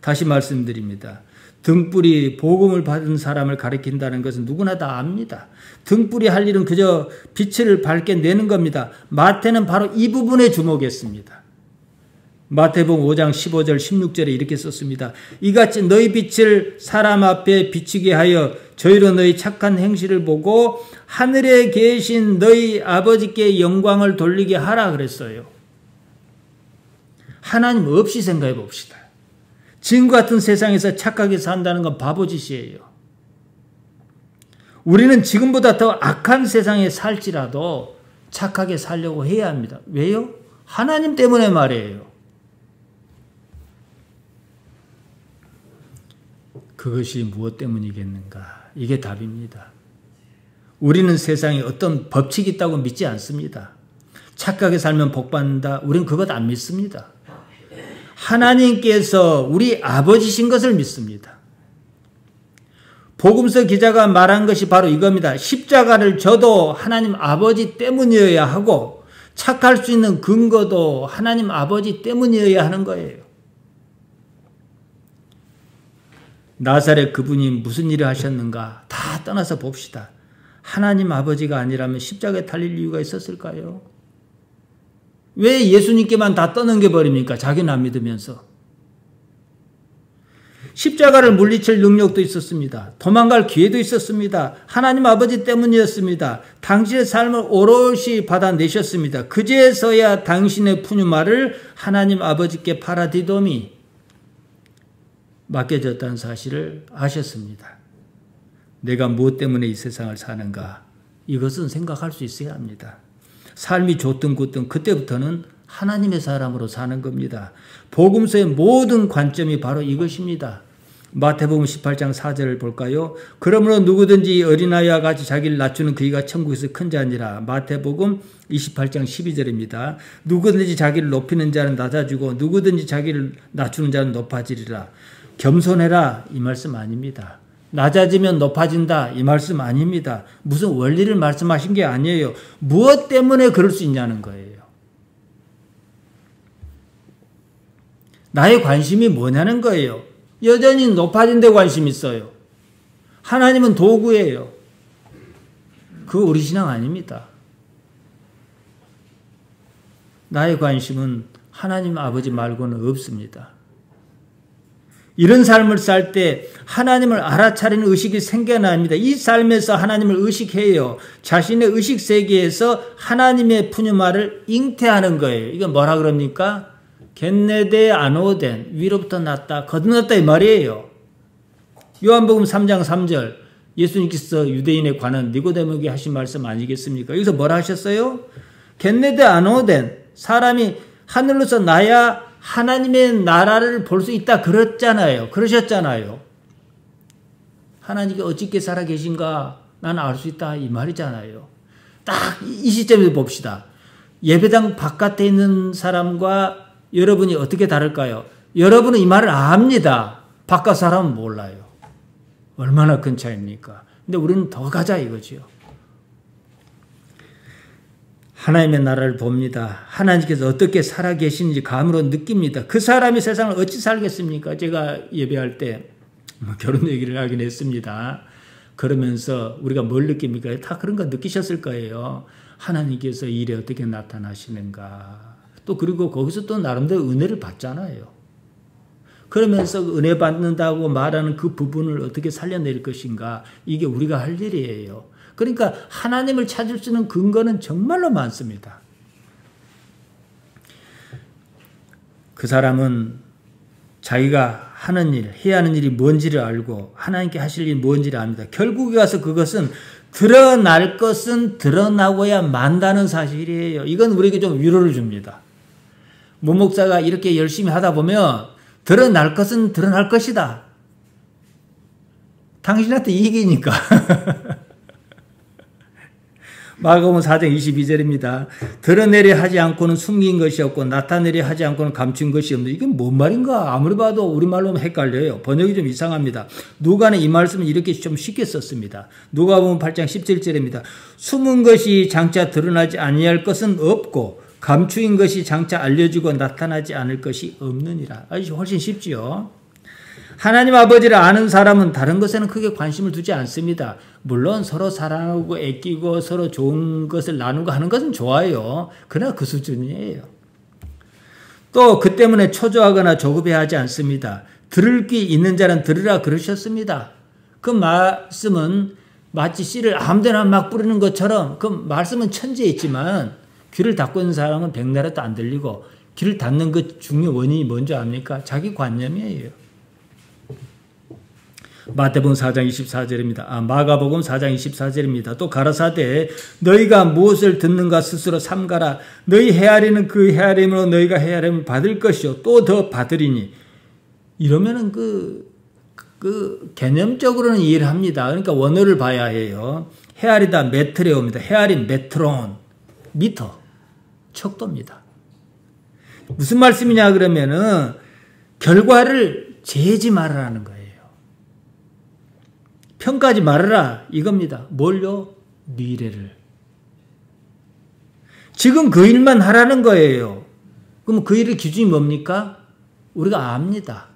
다시 말씀드립니다. 등불이 복음을 받은 사람을 가리킨다는 것은 누구나 다 압니다. 등불이 할 일은 그저 빛을 밝게 내는 겁니다. 마태는 바로 이 부분에 주목했습니다. 마태복음 5장 15절 16절에 이렇게 썼습니다. 이같이 너희 빛을 사람 앞에 비치게 하여 저희로 너희 착한 행실을 보고 하늘에 계신 너희 아버지께 영광을 돌리게 하라 그랬어요. 하나님 없이 생각해 봅시다. 지금 같은 세상에서 착하게 산다는 건 바보짓이에요. 우리는 지금보다 더 악한 세상에 살지라도 착하게 살려고 해야 합니다. 왜요? 하나님 때문에 말이에요. 그것이 무엇 때문이겠는가? 이게 답입니다. 우리는 세상에 어떤 법칙이 있다고 믿지 않습니다. 착하게 살면 복 받는다. 우리는 그것 안 믿습니다. 하나님께서 우리 아버지신 것을 믿습니다. 복음서 기자가 말한 것이 바로 이겁니다. 십자가를 져도 하나님 아버지 때문이어야 하고 착할 수 있는 근거도 하나님 아버지 때문이어야 하는 거예요. 나사렛 그분이 무슨 일을 하셨는가 다 떠나서 봅시다. 하나님 아버지가 아니라면 십자가에 달릴 이유가 있었을까요? 왜 예수님께만 다 떠넘겨버립니까? 자기는 안 믿으면서. 십자가를 물리칠 능력도 있었습니다. 도망갈 기회도 있었습니다. 하나님 아버지 때문이었습니다. 당신의 삶을 오롯이 받아내셨습니다. 그제서야 당신의 푸뉴마를 하나님 아버지께 파라디돔이 맡겨졌다는 사실을 아셨습니다. 내가 무엇 때문에 이 세상을 사는가? 이것은 생각할 수 있어야 합니다. 삶이 좋든 굳든 그때부터는 하나님의 사람으로 사는 겁니다. 복음서의 모든 관점이 바로 이것입니다. 마태복음 18장 4절을 볼까요? 그러므로 누구든지 어린아이와 같이 자기를 낮추는 그이가 천국에서 큰 자니라. 마태복음 28장 12절입니다. 누구든지 자기를 높이는 자는 낮아지고 누구든지 자기를 낮추는 자는 높아지리라. 겸손해라 이 말씀 아닙니다. 낮아지면 높아진다 이 말씀 아닙니다. 무슨 원리를 말씀하신 게 아니에요. 무엇 때문에 그럴 수 있냐는 거예요. 나의 관심이 뭐냐는 거예요. 여전히 높아진 데 관심이 있어요. 하나님은 도구예요. 그거 우리 신앙 아닙니다. 나의 관심은 하나님 아버지 말고는 없습니다. 이런 삶을 살 때 하나님을 알아차리는 의식이 생겨나야 합니다. 이 삶에서 하나님을 의식해요. 자신의 의식 세계에서 하나님의 푸뉴마를 잉태하는 거예요. 이건 뭐라 그럽니까? 겟네데 아노덴, 위로부터 났다, 거듭났다 이 말이에요. 요한복음 3장 3절 예수님께서 유대인에 관한 니고데모에게 하신 말씀 아니겠습니까? 여기서 뭐라 하셨어요? 겟네데 아노덴, 사람이 하늘로서 나야 하나님의 나라를 볼 수 있다 그랬잖아요. 그러셨잖아요. 하나님께 어찌게 살아 계신가 나는 알 수 있다 이 말이잖아요. 딱 이 시점에서 봅시다. 예배당 바깥에 있는 사람과 여러분이 어떻게 다를까요? 여러분은 이 말을 압니다. 바깥 사람은 몰라요. 얼마나 큰 차이입니까? 근데 우리는 더 가자 이거죠. 하나님의 나라를 봅니다. 하나님께서 어떻게 살아 계시는지 감으로 느낍니다. 그 사람이 세상을 어찌 살겠습니까? 제가 예배할 때 결혼 얘기를 하긴 했습니다. 그러면서 우리가 뭘 느낍니까? 다 그런 거 느끼셨을 거예요. 하나님께서 이 일에 어떻게 나타나시는가. 또 그리고 거기서 또 나름대로 은혜를 받잖아요. 그러면서 은혜 받는다고 말하는 그 부분을 어떻게 살려낼 것인가. 이게 우리가 할 일이에요. 그러니까 하나님을 찾을 수 있는 근거는 정말로 많습니다. 그 사람은 자기가 하는 일, 해야 하는 일이 뭔지를 알고 하나님께 하실 일이 뭔지를 압니다. 결국에 가서 그것은 드러날 것은 드러나고야 만다는 사실이에요. 이건 우리에게 좀 위로를 줍니다. 목사가 이렇게 열심히 하다 보면 드러날 것은 드러날 것이다. 당신한테 이익이니까. 마가복음 4장 22절입니다. 드러내려 하지 않고는 숨긴 것이 없고 나타내려 하지 않고는 감춘 것이 없는. 이게 뭔 말인가? 아무리 봐도 우리말로 헷갈려요. 번역이 좀 이상합니다. 누가는 이 말씀을 이렇게 좀 쉽게 썼습니다. 누가복음 8장 17절입니다. 숨은 것이 장차 드러나지 아니할 것은 없고 감추인 것이 장차 알려지고 나타나지 않을 것이 없느니라. 아주 훨씬 쉽지요. 하나님 아버지를 아는 사람은 다른 것에는 크게 관심을 두지 않습니다. 물론 서로 사랑하고 애끼고 서로 좋은 것을 나누고 하는 것은 좋아요. 그러나 그 수준이에요. 또 그 때문에 초조하거나 조급해하지 않습니다. 들을 귀 있는 자는 들으라 그러셨습니다. 그 말씀은 마치 씨를 아무데나 막 뿌리는 것처럼 그 말씀은 천지에 있지만 귀를 닫고 있는 사람은 백날에도 안 들리고 귀를 닫는 그 중요 원인이 뭔지 압니까? 자기 관념이에요. 마태복음 4장 24절입니다. 마가복음 4장 24절입니다. 또 가라사대 너희가 무엇을 듣는가 스스로 삼가라. 너희 헤아리는 그 헤아림으로 너희가 헤아림을 받을 것이요 또 더 받으리니. 이러면은 그 개념적으로는 이해를 합니다. 그러니까 원어를 봐야 해요. 헤아리다 메트레오입니다. 헤아림 메트론 미터 척도입니다. 무슨 말씀이냐 그러면은 결과를 재지 말으라는 거예요. 평가하지 말아라 이겁니다. 뭘요? 미래를. 지금 그 일만 하라는 거예요. 그럼 그 일의 기준이 뭡니까? 우리가 압니다.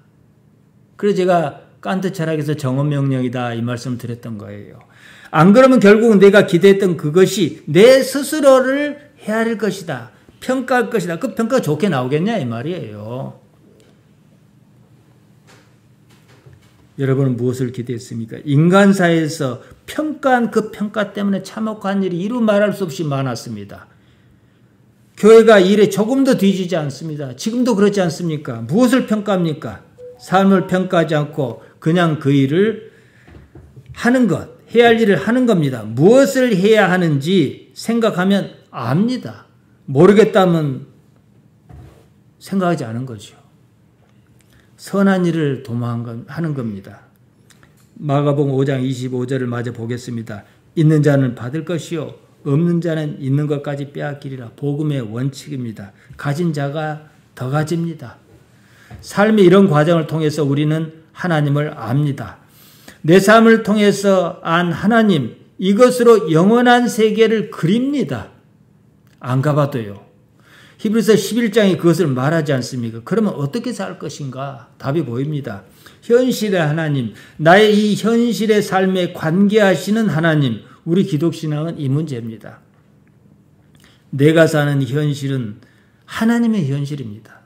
그래서 제가 칸트 철학에서 정언명령이다 이 말씀 드렸던 거예요. 안 그러면 결국은 내가 기대했던 그것이 내 스스로를 헤아릴 것이다. 평가할 것이다. 그 평가가 좋게 나오겠냐 이 말이에요. 여러분은 무엇을 기대했습니까? 인간사에서 평가한 그 평가 때문에 참혹한 일이 이루 말할 수 없이 많았습니다. 교회가 이 일에 조금도 뒤지지 않습니다. 지금도 그렇지 않습니까? 무엇을 평가합니까? 삶을 평가하지 않고 그냥 그 일을 하는 것, 해야 할 일을 하는 겁니다. 무엇을 해야 하는지 생각하면 압니다. 모르겠다면 생각하지 않은 거죠. 선한 일을 도모하는 겁니다. 마가복음 5장 25절을 마저 보겠습니다. 있는 자는 받을 것이요 없는 자는 있는 것까지 빼앗기리라. 복음의 원칙입니다. 가진 자가 더 가집니다. 삶의 이런 과정을 통해서 우리는 하나님을 압니다. 내 삶을 통해서 안 하나님, 이것으로 영원한 세계를 그립니다. 안 가봐도요. 히브리서 11장이 그것을 말하지 않습니까? 그러면 어떻게 살 것인가? 답이 보입니다. 현실의 하나님, 나의 이 현실의 삶에 관계하시는 하나님, 우리 기독신앙은 이 문제입니다. 내가 사는 현실은 하나님의 현실입니다.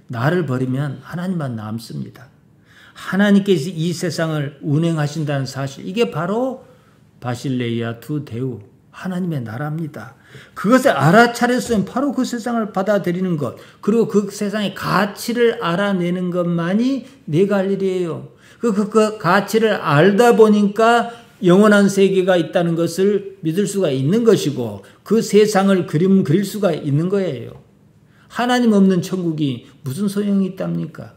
나를 버리면 하나님만 남습니다. 하나님께서 이 세상을 운행하신다는 사실, 이게 바로 바실레이아 투 데우, 하나님의 나라입니다. 그것을 알아차렸으면 바로 그 세상을 받아들이는 것, 그리고 그 세상의 가치를 알아내는 것만이 내가 할 일이에요. 그 가치를 알다 보니까 영원한 세계가 있다는 것을 믿을 수가 있는 것이고 그 세상을 그릴 수가 있는 거예요. 하나님 없는 천국이 무슨 소용이 있답니까?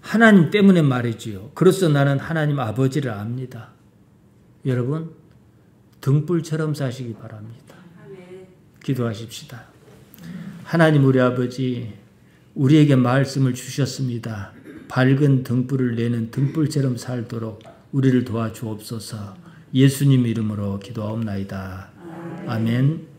하나님 때문에 말이지요. 그래서 나는 하나님 아버지를 압니다. 여러분, 등불처럼 사시기 바랍니다. 기도하십시다. 하나님 우리 아버지, 우리에게 말씀을 주셨습니다. 밝은 등불을 내는 등불처럼 살도록 우리를 도와주옵소서. 예수님 이름으로 기도하옵나이다. 아멘.